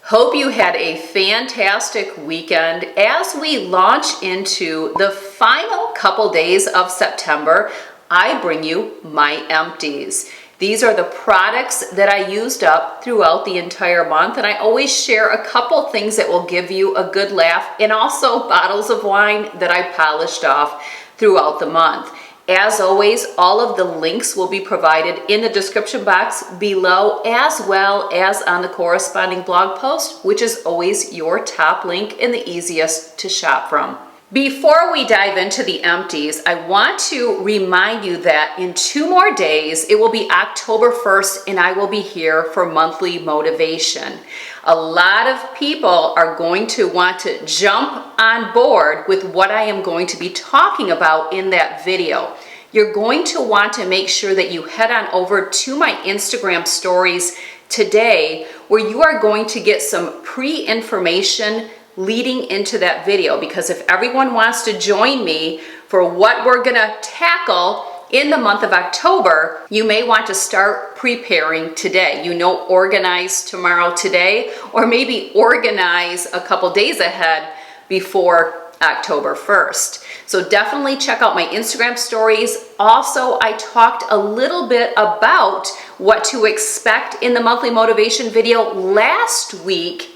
Hope you had a fantastic weekend. As we launch into the final couple days of September, I bring you my empties. These are the products that I used up throughout the entire month, and I always share a couple things that will give you a good laugh, and also bottles of wine that I polished off throughout the month. As always, all of the links will be provided in the description box below, as well as on the corresponding blog post, which is always your top link and the easiest to shop from. Before we dive into the empties, I want to remind you that in 2 more days, it will be October 1st, and I will be here for monthly motivation. A lot of people are going to want to jump on board with what I am going to be talking about in that video. You're going to want to make sure that you head on over to my Instagram stories today, where you are going to get some pre-information leading into that video, because if everyone wants to join me for what we're gonna tackle in the month of October, you may want to start preparing today. Organize tomorrow today, or maybe organize a couple days ahead before October 1st. So definitely check out my Instagram stories. Also, I talked a little bit about what to expect in the monthly motivation video last week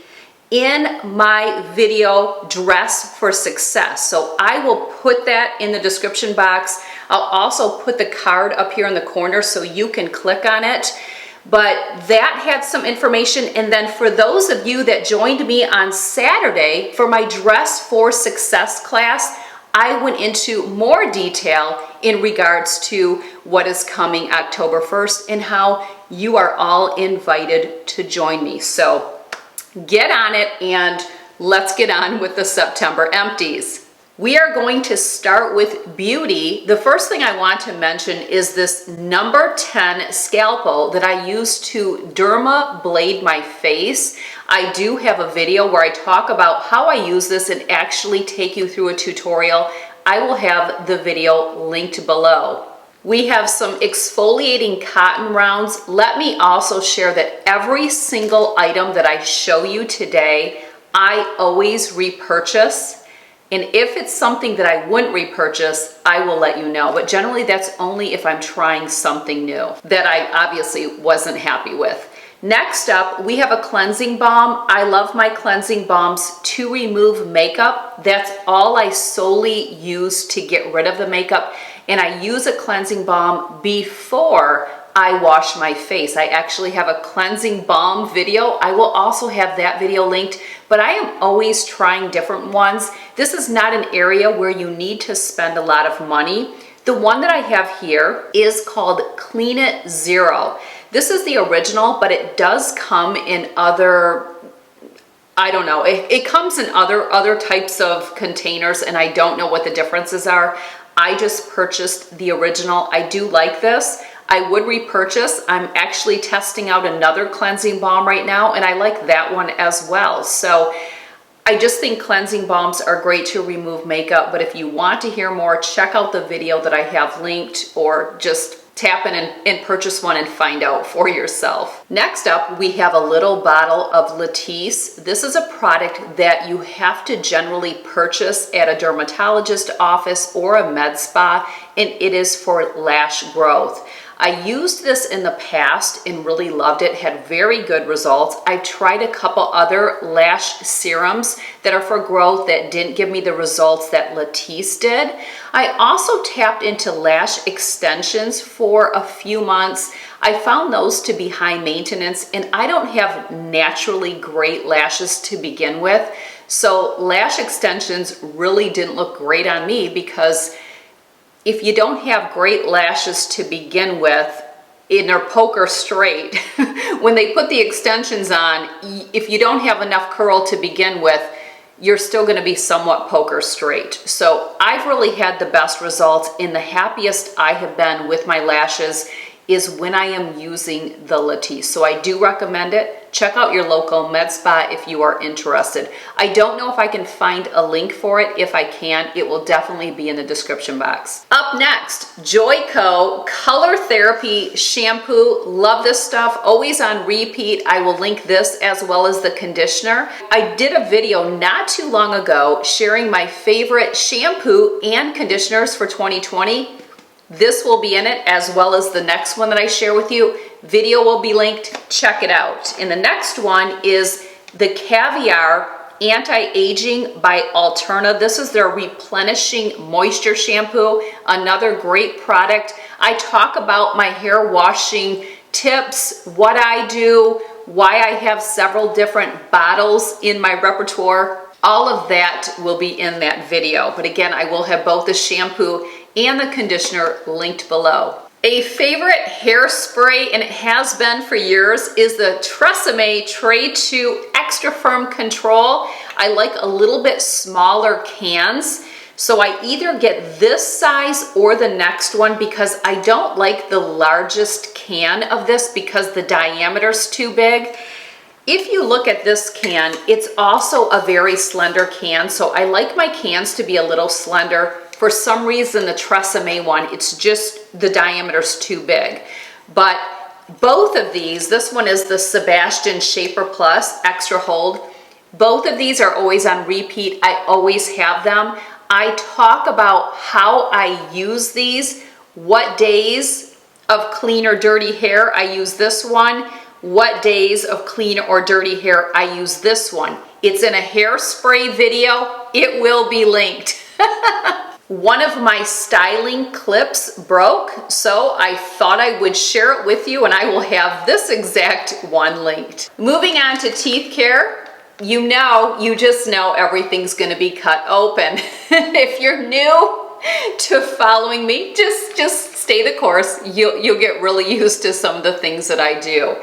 in my video Dress for Success. So I will put that in the description box. I'll also put the card up here in the corner so you can click on it. But that had some information. And then for those of you that joined me on Saturday for my Dress for Success class, I went into more detail in regards to what is coming October 1st and how you are all invited to join me. So get on it, and let's get on with the September empties. We are going to start with beauty. The first thing I want to mention is this number 10 Scalpel that I use to derma blade my face. I do have a video where I talk about how I use this and actually take you through a tutorial. I will have the video linked below. We have some exfoliating cotton rounds. Let me also share that every single item that I show you today, I always repurchase. And if it's something that I wouldn't repurchase, I will let you know. But generally, that's only if I'm trying something new that I obviously wasn't happy with. Next up, we have a cleansing balm. I love my cleansing balms to remove makeup. That's all I solely use to get rid of the makeup. And I use a cleansing balm before I wash my face. I actually have a cleansing balm video. I will also have that video linked, but I am always trying different ones. This is not an area where you need to spend a lot of money. The one that I have here is called Clean It Zero. This is the original, but it does come in other, I don't know, it comes in other types of containers, and I don't know what the differences are. I just purchased the original. I do like this. I would repurchase. I'm actually testing out another cleansing balm right now, and I like that one as well. So I just think cleansing balms are great to remove makeup, but if you want to hear more, check out the video that I have linked, or just tap in and purchase one and find out for yourself. Next up, we have a little bottle of Latisse. This is a product that you have to generally purchase at a dermatologist office or a med spa, and it is for lash growth. I used this in the past and really loved it, had very good results. I tried a couple other lash serums that are for growth that didn't give me the results that Latisse did. I also tapped into lash extensions for a few months. I found those to be high maintenance, and I don't have naturally great lashes to begin with. So lash extensions really didn't look great on me, because if you don't have great lashes to begin with, and they're poker straight, when they put the extensions on, if you don't have enough curl to begin with, you're still going to be somewhat poker straight. So I've really had the best results and the happiest I have been with my lashes is when I am using the Latisse. So I do recommend it. Check out your local med spa if you are interested. I don't know if I can find a link for it. If I can, it will definitely be in the description box. Up next, Joico Color Therapy Shampoo. Love this stuff, always on repeat. I will link this as well as the conditioner. I did a video not too long ago sharing my favorite shampoo and conditioners for 2020. This will be in it as well as the next one that I share with you. Video will be linked, check it out. And the next one is the Caviar Anti-Aging by Alterna. This is their Replenishing Moisture Shampoo, another great product. I talk about my hair washing tips, what I do, why I have several different bottles in my repertoire. All of that will be in that video. But again, I will have both the shampoo and the conditioner linked below. A favorite hairspray, and it has been for years, is the Tresemme Tray 2 Extra Firm Control. I like a little bit smaller cans, so I either get this size or the next one because I don't like the largest can of this because the diameter's too big. If you look at this can, it's also a very slender can, so I like my cans to be a little slender. For some reason, the Tresemme one, it's just the diameter's too big. But both of these, this one is the Sebastian Shaper Plus Extra Hold. Both of these are always on repeat. I always have them. I talk about how I use these, what days of clean or dirty hair I use this one, what days of clean or dirty hair I use this one. It's in a hairspray video. It will be linked. One of my styling clips broke, so I thought I would share it with you, and I will have this exact one linked. Moving on to teeth care. You just know everything's gonna be cut open. If you're new to following me, just stay the course. You'll get really used to some of the things that I do.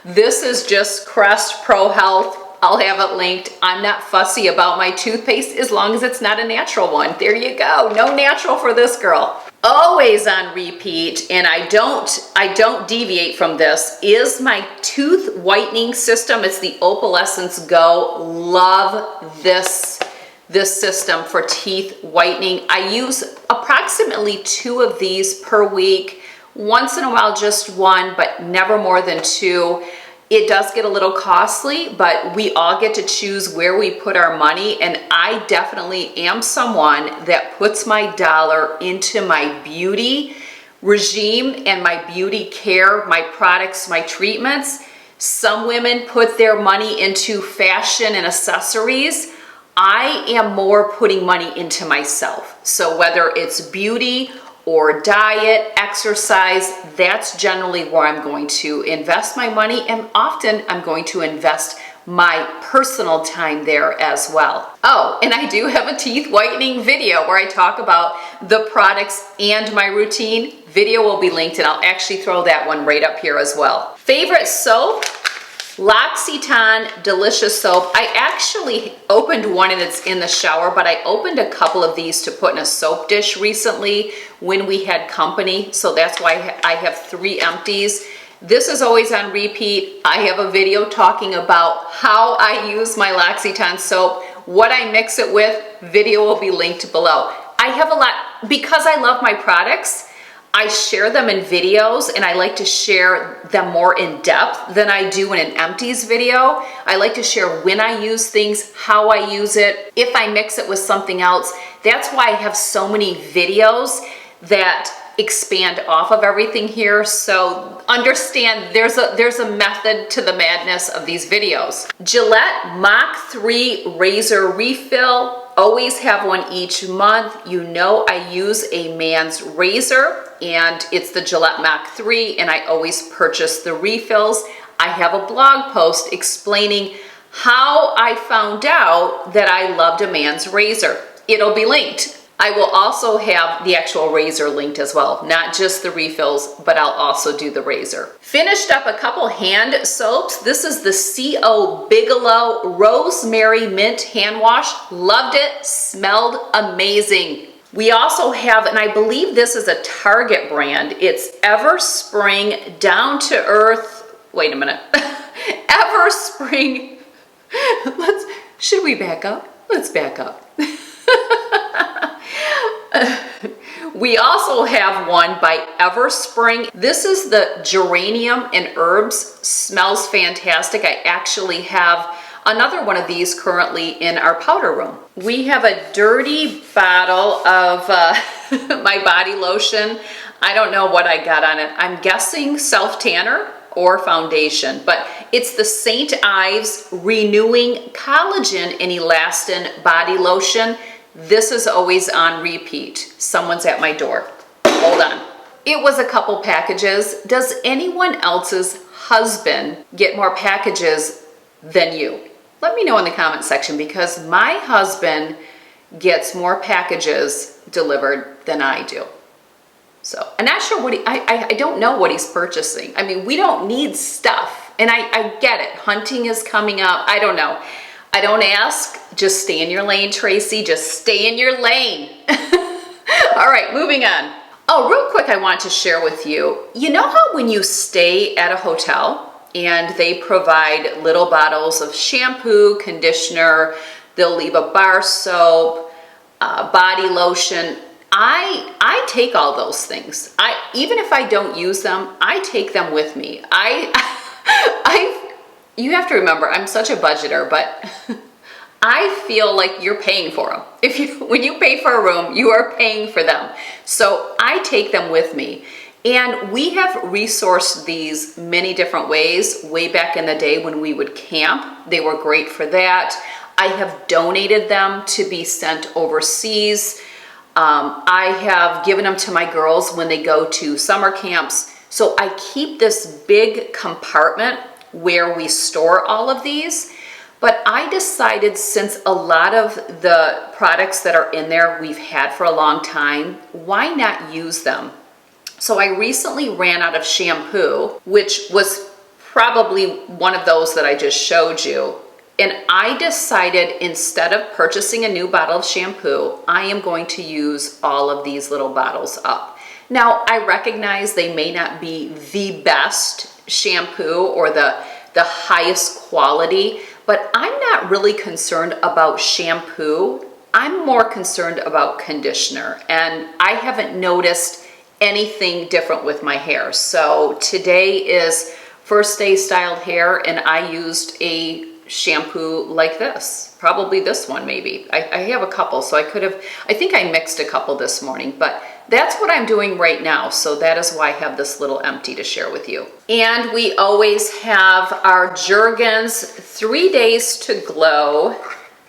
This is just Crest Pro Health. I'll have it linked. I'm not fussy about my toothpaste as long as it's not a natural one. There you go. No natural for this girl. Always on repeat, and I don't deviate from this, is my tooth whitening system. It's the Opalescence Go. Love this system for teeth whitening. I use approximately 2 of these per week. Once in a while, just 1, but never more than 2. It does get a little costly, but we all get to choose where we put our money, and I definitely am someone that puts my dollar into my beauty regime and my beauty care, my products, my treatments. Some women put their money into fashion and accessories. I am more putting money into myself. So whether it's beauty or diet, exercise, that's generally where I'm going to invest my money, and often I'm going to invest my personal time there as well. Oh, and I do have a teeth whitening video where I talk about the products and my routine. Video will be linked, and I'll actually throw that one right up here as well. Favorite soap? L'Occitane Delicious Soap. I actually opened one and it's in the shower, but I opened a couple of these to put in a soap dish recently when we had company. So that's why I have 3 empties. This is always on repeat. I have a video talking about how I use my L'Occitane soap, what I mix it with. Video will be linked below. I have a lot, because I love my products, I share them in videos, and I like to share them more in depth than I do in an empties video. I like to share when I use things, how I use it, if I mix it with something else. That's why I have so many videos that expand off of everything here. So understand there's a method to the madness of these videos. Gillette Mach 3 razor refill. Always have one each month. You know I use a man's razor, and it's the Gillette Mach 3, and I always purchase the refills. I have a blog post explaining how I found out that I loved a man's razor. It'll be linked. I will also have the actual razor linked as well, not just the refills, but I'll also do the razor. Finished up a couple hand soaps. This is the CO Bigelow Rosemary Mint Hand Wash. Loved it, smelled amazing. We also have, and I believe this is a Target brand, it's Everspring Down to Earth, wait a minute, Everspring, should we back up? Let's back up. We also have one by Everspring. This is the Geranium and Herbs, smells fantastic. I actually have another one of these currently in our powder room. We have a dirty bottle of my body lotion. I don't know what I got on it. I'm guessing self-tanner or foundation, but it's the St. Ives Renewing Collagen and Elastin Body Lotion. This is always on repeat. Someone's at my door. Hold on. It was a couple packages. Does anyone else's husband get more packages than you? Let me know in the comment section, because my husband gets more packages delivered than I do. So I'm not sure what I don't know what he's purchasing. I mean, we don't need stuff. And I get it. Hunting is coming up. I don't know. I don't ask. Just stay in your lane, Tracy. Just stay in your lane. All right, moving on. Oh, real quick, I want to share with you. You know how when you stay at a hotel and they provide little bottles of shampoo, conditioner, they'll leave a bar soap, body lotion. I take all those things. Even if I don't use them, I take them with me. You have to remember, I'm such a budgeter, but I feel like you're paying for them. When you pay for a room, you are paying for them. So I take them with me. And we have resourced these many different ways. Way back in the day when we would camp, they were great for that. I have donated them to be sent overseas. I have given them to my girls when they go to summer camps. So I keep this big compartment where we store all of these. But I decided, since a lot of the products that are in there we've had for a long time, why not use them? So I recently ran out of shampoo, which was probably one of those that I just showed you. And I decided, instead of purchasing a new bottle of shampoo, I am going to use all of these little bottles up. Now, I recognize they may not be the best shampoo or the highest quality, but I'm not really concerned about shampoo. I'm more concerned about conditioner, and I haven't noticed anything different with my hair. So today is first day styled hair, and I used a shampoo like this, probably this one maybe. I have a couple, so I think I mixed a couple this morning, but that's what I'm doing right now. So that is why I have this little empty to share with you. And we always have our Jergens 3 Days to Glow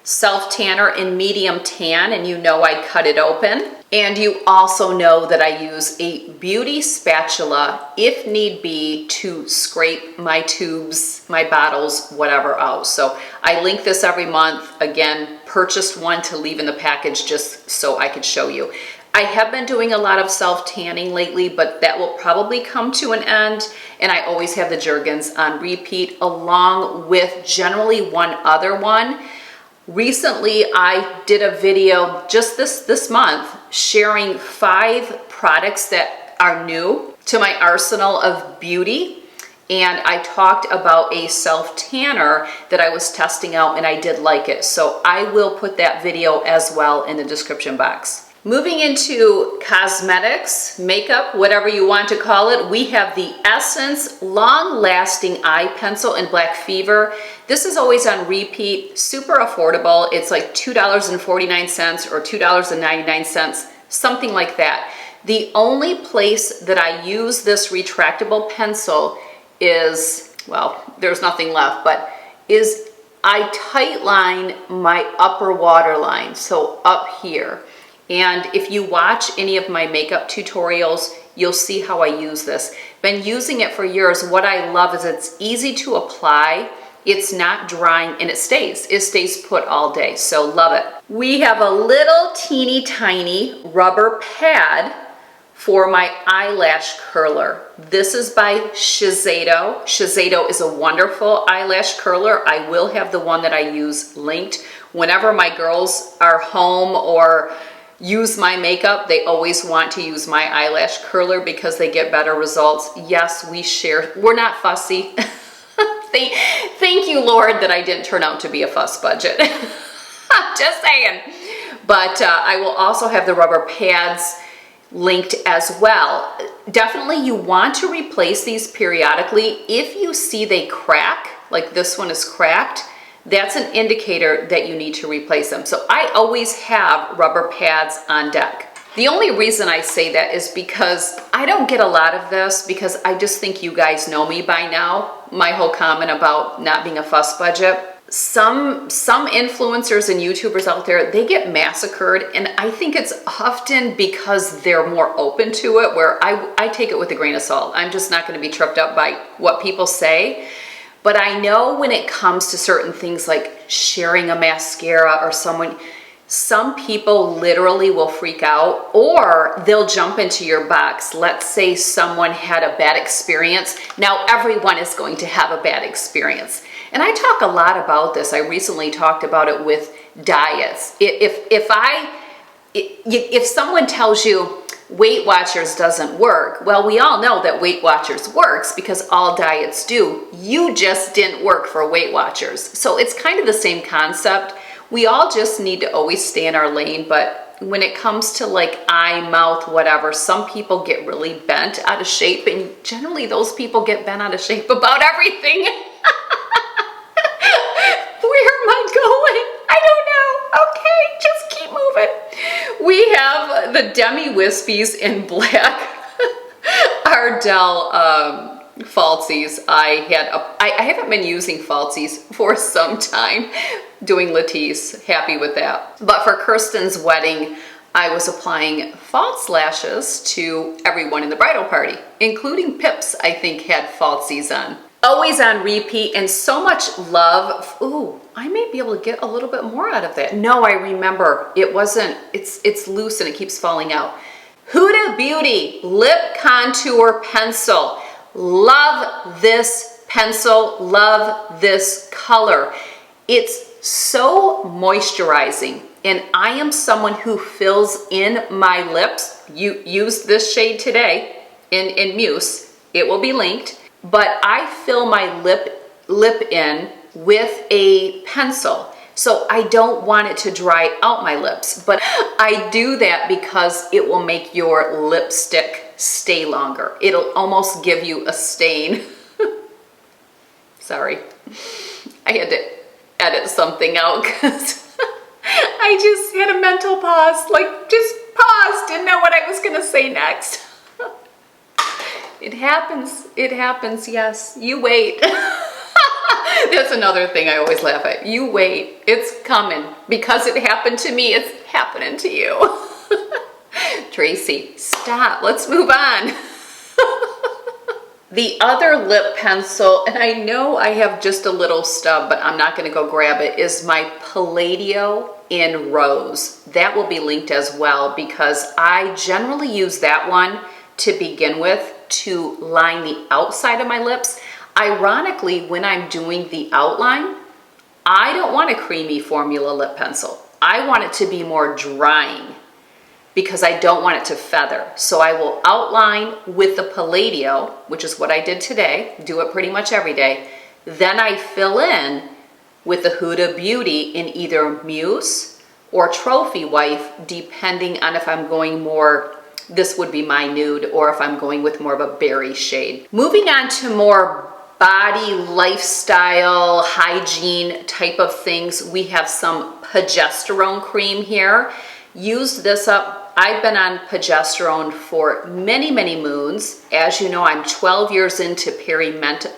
Self Tanner in medium tan, and you know I cut it open. And you also know that I use a beauty spatula, if need be, to scrape my tubes, my bottles, whatever out. So I link this every month. Again, purchased one to leave in the package just so I could show you. I have been doing a lot of self-tanning lately, but that will probably come to an end. And I always have the Jergens on repeat, along with generally one other one. Recently, I did a video just this month sharing 5 products that are new to my arsenal of beauty. And I talked about a self-tanner that I was testing out, and I did like it. So I will put that video as well in the description box. Moving into cosmetics, makeup, whatever you want to call it, we have the Essence Long Lasting Eye Pencil in Black Fever. This is always on repeat, super affordable. It's like $2.49 or $2.99, something like that. The only place that I use this retractable pencil is, well, there's nothing left, but is I tightline my upper waterline, so up here. And if you watch any of my makeup tutorials, you'll see how I use this. Been using it for years. What I love is it's easy to apply. It's not drying, and it stays put all day. So love it. We have a little teeny tiny rubber pad for my eyelash curler. This is by Shiseido. Shiseido is a wonderful eyelash curler. I will have the one that I use linked whenever my girls are home or use my makeup, they always want to use my eyelash curler because they get better results. Yes, we share. We're not fussy. Thank you, Lord, that I didn't turn out to be a fuss budget. Just saying. But I will also have the rubber pads linked as well. Definitely you want to replace these periodically. If you see they crack, like this one is cracked, that's an indicator that you need to replace them. So I always have rubber pads on deck. The only reason I say that is because I don't get a lot of this, because I just think you guys know me by now. My whole comment about not being a fuss budget. Some influencers and YouTubers out there, they get massacred, and I think it's often because they're more open to it, where I take it with a grain of salt. I'm just not going to be tripped up by what people say. But I know when it comes to certain things like sharing a mascara or some people literally will freak out, or they'll jump into your box. Let's say someone had a bad experience. Now everyone is going to have a bad experience. And I talk a lot about this. I recently talked about it with diets. If someone tells you Weight Watchers doesn't work, well, we all know that Weight Watchers works because all diets do. You just didn't work for Weight Watchers. So it's kind of the same concept. We all just need to always stay in our lane, but when it comes to like eye, mouth, whatever, some people get really bent out of shape, and generally those people get bent out of shape about everything. Where am I going? I don't know. Okay, just keep moving. We have the Demi Wispies in black Ardell falsies. I haven't been using falsies for some time, doing Latisse. Happy with that. But for Kirsten's wedding, I was applying false lashes to everyone in the bridal party, including Pips, I think, had falsies on. Always on repeat, and so much love. Ooh, I may be able to get a little bit more out of that. No, I remember. It wasn't, it's loose and it keeps falling out. Huda Beauty Lip Contour Pencil. Love this pencil, love this color. It's so moisturizing, and I am someone who fills in my lips. You used this shade today in Muse. It will be linked. But I fill my lip in with a pencil. So I don't want it to dry out my lips, but I do that because it will make your lipstick stay longer. It'll almost give you a stain. Sorry, I had to edit something out because I just had a mental pause, like just paused, didn't know what I was gonna say next. It happens, yes. You wait. That's another thing I always laugh at. You wait, it's coming. Because it happened to me, it's happening to you. Tracy, stop, let's move on. The other lip pencil, and I know I have just a little stub, but I'm not gonna go grab it, is my Palladio in Rose. That will be linked as well because I generally use that one to begin with to line the outside of my lips. Ironically, when I'm doing the outline, I don't want a creamy formula lip pencil. I want it to be more drying because I don't want it to feather. So I will outline with the Palladio, which is what I did today, do it pretty much every day. Then I fill in with the Huda Beauty in either Muse or Trophy Wife, depending on if I'm going more, this would be my nude, or if I'm going with more of a berry shade. Moving on to more body, lifestyle, hygiene type of things, we have some progesterone cream here. Used this up. I've been on progesterone for many, many moons. As you know, I'm 12 years into perimenopause.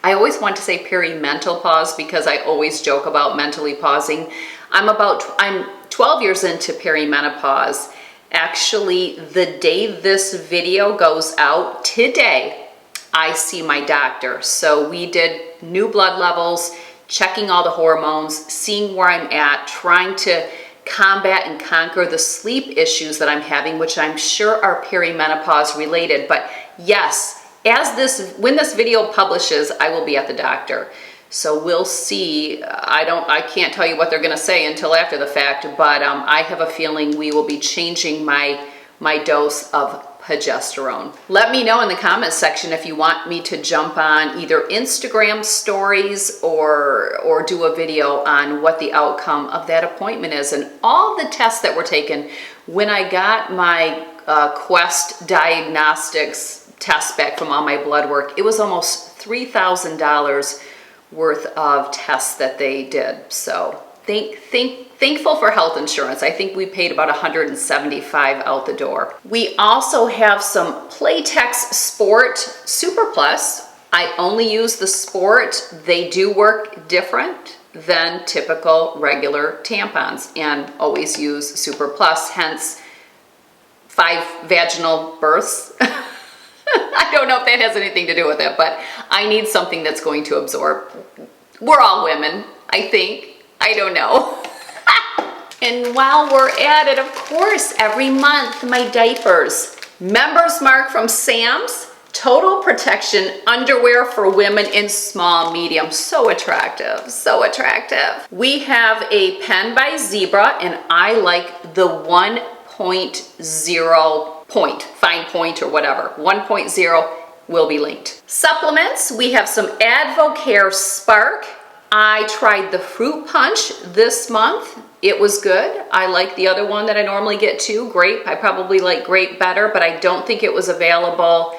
I always want to say perimental pause because I always joke about mentally pausing. I'm 12 years into perimenopause. Actually, the day this video goes out, today, I see my doctor. So we did new blood levels, checking all the hormones, seeing where I'm at, trying to combat and conquer the sleep issues that I'm having, which I'm sure are perimenopause related. But yes, when this video publishes, I will be at the doctor. So we'll see. I can't tell you what they're gonna say until after the fact, but I have a feeling we will be changing my dose of progesterone. Let me know in the comments section if you want me to jump on either Instagram stories or do a video on what the outcome of that appointment is and all the tests that were taken. When I got my Quest diagnostics test back from all my blood work, it was almost $3,000 worth of tests that they did. So thankful for health insurance. I think we paid about $175 out the door. We also have some Playtex Sport Super Plus. I only use the Sport. They do work different than typical regular tampons, and always use Super Plus, hence 5 vaginal births. I don't know if that has anything to do with it, but I need something that's going to absorb. We're all women, I think. I don't know. And while we're at it, of course, every month, my diapers. Members Mark from Sam's, Total Protection underwear for women in small, medium. So attractive, so attractive. We have a Pen by Zebra, and I like the 1.0 point, fine point or whatever. 1.0 will be linked. Supplements, we have some Advocare Spark. I tried the fruit punch this month. It was good. I like the other one that I normally get too, grape. I probably like grape better, but I don't think it was available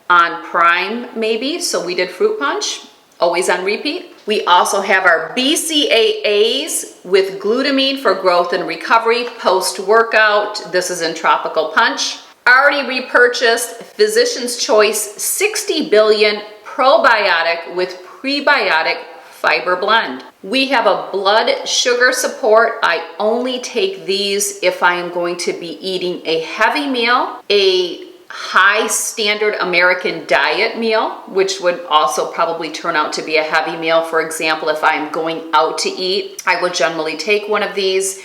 on Prime maybe, so we did fruit punch, always on repeat. We also have our BCAAs with glutamine for growth and recovery post-workout. This is in Tropical Punch. Already repurchased Physician's Choice 60 billion probiotic with prebiotic fiber blend. We have a blood sugar support. I only take these if I am going to be eating a heavy meal, a high standard American diet meal, which would also probably turn out to be a heavy meal. For example, if I'm going out to eat, I would generally take one of these,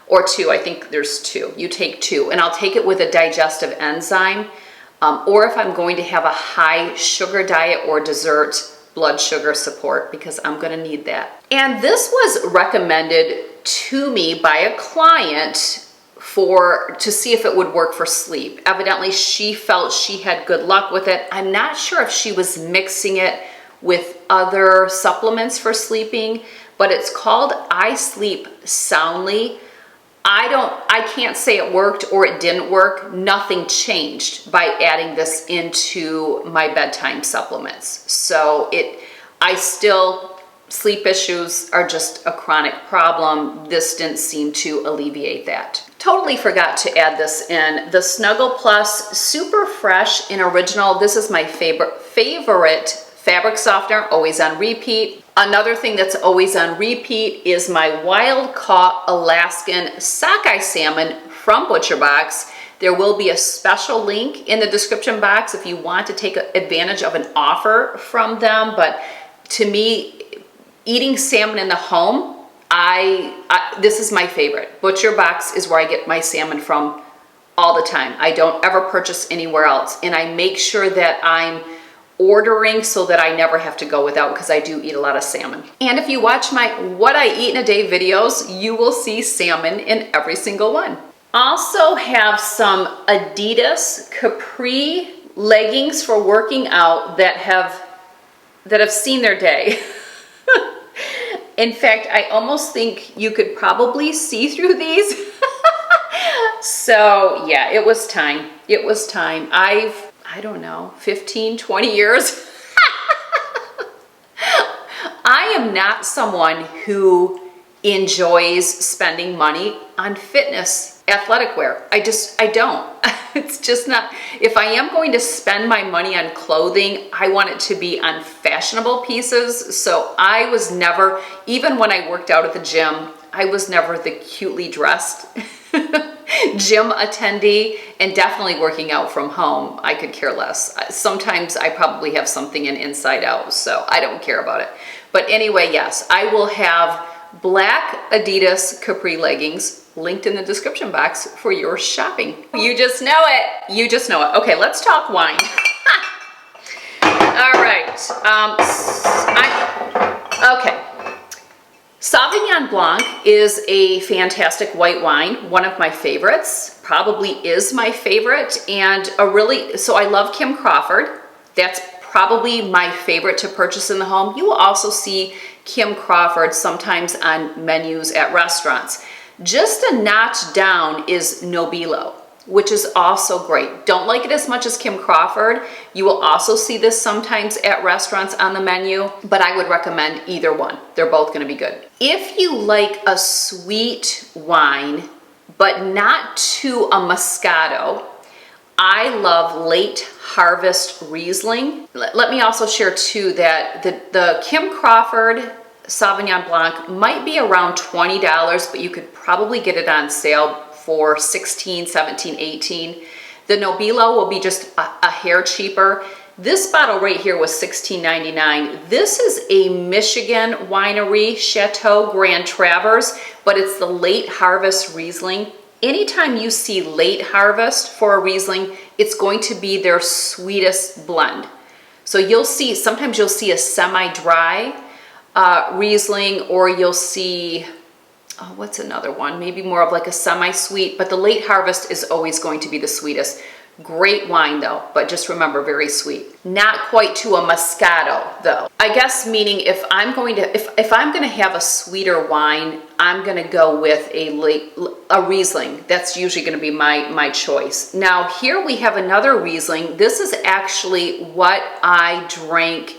or 2. I think there's 2. You take 2, and I'll take it with a digestive enzyme, or if I'm going to have a high sugar diet or dessert, blood sugar support, because I'm gonna need that. And this was recommended to me by a client to see if it would work for sleep. Evidently, she felt she had good luck with it. I'm not sure if she was mixing it with other supplements for sleeping, but it's called I Sleep Soundly. I can't say it worked or it didn't work. Nothing changed by adding this into my bedtime supplements. So sleep issues are just a chronic problem. This didn't seem to alleviate that. Totally forgot to add this in. The Snuggle Plus Super Fresh in Original. This is my favorite fabric softener, always on repeat. Another thing that's always on repeat is my wild caught Alaskan Sockeye salmon from ButcherBox. There will be a special link in the description box if you want to take advantage of an offer from them. But to me, eating salmon in the home, this is my favorite. ButcherBox is where I get my salmon from all the time. I don't ever purchase anywhere else, and I make sure that I'm ordering so that I never have to go without, because I do eat a lot of salmon. And if you watch my What I Eat in a Day videos, you will see salmon in every single one. Also have some Adidas capri leggings for working out that have seen their day. In fact, I almost think you could probably see through these. So yeah, it was time. It was time. I don't know, 15, 20 years. I am not someone who enjoys spending money on fitness athletic wear. I don't. It's just not. If I am going to spend my money on clothing, I want it to be on fashionable pieces. So I was never, even when I worked out at the gym, I was never the cutely dressed gym attendee, and definitely working out from home, I could care less. Sometimes I probably have something in Inside Out, so I don't care about it. But anyway, yes, I will have black Adidas capri leggings linked in the description box for your shopping. You just know it. You just know it. Okay, let's talk wine. All right. Okay. Sauvignon Blanc is a fantastic white wine, one of my favorites, probably is my favorite, and so I love Kim Crawford. That's probably my favorite to purchase in the home. You will also see Kim Crawford sometimes on menus at restaurants. Just a notch down is Nobilo, which is also great. Don't like it as much as Kim Crawford. You will also see this sometimes at restaurants on the menu, but I would recommend either one. They're both gonna be good. If you like a sweet wine, but not too a Moscato, I love late harvest Riesling. Let me also share too that the Kim Crawford Sauvignon Blanc might be around $20, but you could probably get it on sale for $16, $17, $18. The Nobilo will be just a hair cheaper. This bottle right here was $16.99. This is a Michigan winery, Chateau Grand Traverse, but it's the late harvest Riesling. Anytime you see late harvest for a Riesling, it's going to be their sweetest blend. So sometimes you'll see a semi-dry Riesling, or you'll see, oh, what's another one? Maybe more of like a semi-sweet, but the late harvest is always going to be the sweetest. Great wine though, but just remember, very sweet. Not quite to a Moscato though. I guess meaning if I'm going to have a sweeter wine, I'm going to go with a Riesling. That's usually going to be my choice. Now here we have another Riesling. This is actually what I drank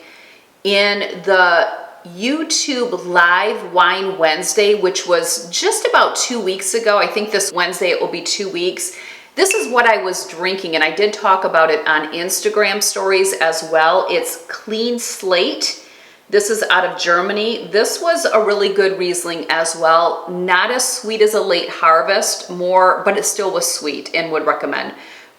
in the YouTube Live Wine Wednesday, which was just about 2 weeks ago. I think this Wednesday it will be 2 weeks. This is what I was drinking, and I did talk about it on Instagram stories as well. It's Clean Slate. This is out of Germany. This was a really good Riesling as well. Not as sweet as a late harvest, more, but it still was sweet and would recommend.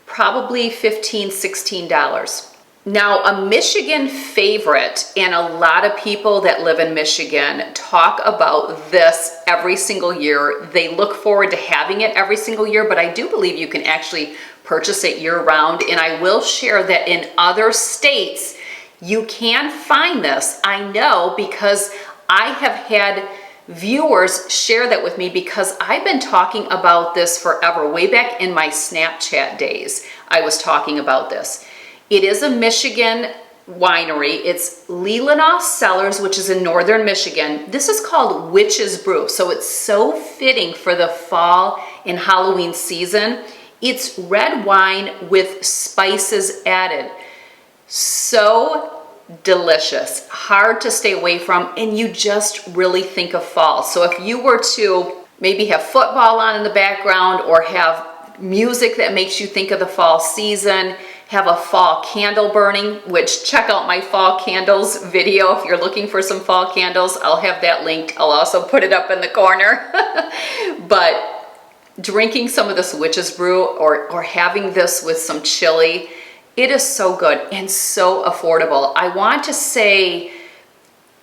Probably $15, $16. Now, a Michigan favorite, and a lot of people that live in Michigan talk about this every single year. They look forward to having it every single year, but I do believe you can actually purchase it year-round, and I will share that in other states, you can find this. I know because I have had viewers share that with me because I've been talking about this forever. Way back in my Snapchat days, I was talking about this. It is a Michigan winery. It's Leelanau Cellars, which is in northern Michigan. This is called Witch's Brew, so it's so fitting for the fall and Halloween season. It's red wine with spices added. So delicious, hard to stay away from, and you just really think of fall. So if you were to maybe have football on in the background or have music that makes you think of the fall season, have a fall candle burning, which check out my fall candles video if you're looking for some fall candles. I'll have that linked. I'll also put it up in the corner. But drinking some of this Witch's Brew or having this with some chili, it is so good and so affordable. I want to say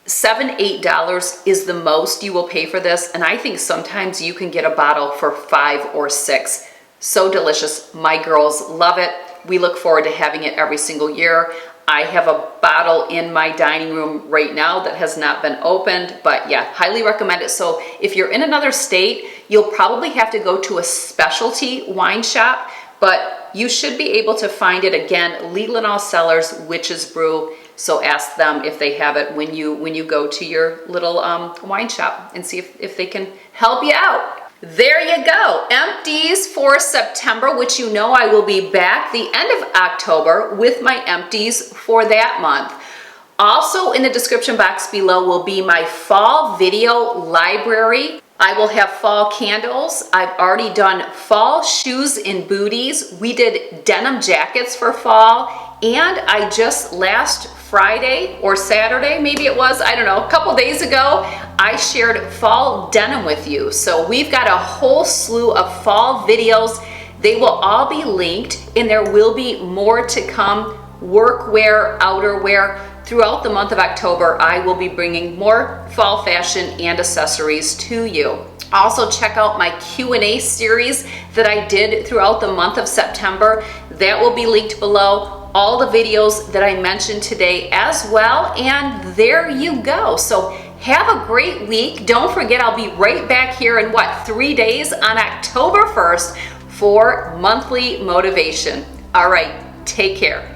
$7, $8 is the most you will pay for this, and I think sometimes you can get a bottle for $5 or $6. So delicious. My girls love it. We look forward to having it every single year. I have a bottle in my dining room right now that has not been opened, but yeah, highly recommend it. So if you're in another state, you'll probably have to go to a specialty wine shop, but you should be able to find it. Again, Leelanau Cellars Witch's Brew. So ask them if they have it when you go to your little wine shop and see if they can help you out. There you go, empties for September, which you know I will be back the end of October with my empties for that month. Also in the description box below will be my fall video library. I will have fall candles. I've already done fall shoes and booties. We did denim jackets for fall, and I just last Friday or Saturday, maybe it was, I don't know, a couple days ago, I shared fall denim with you. So we've got a whole slew of fall videos. They will all be linked, and there will be more to come. Workwear, outerwear. Throughout the month of October, I will be bringing more fall fashion and accessories to you. Also check out my Q&A series that I did throughout the month of September. That will be linked below. All the videos that I mentioned today as well, and there you go. So Have a great week. Don't forget, I'll be right back here in 3 days on October 1st for monthly motivation. All right, take care.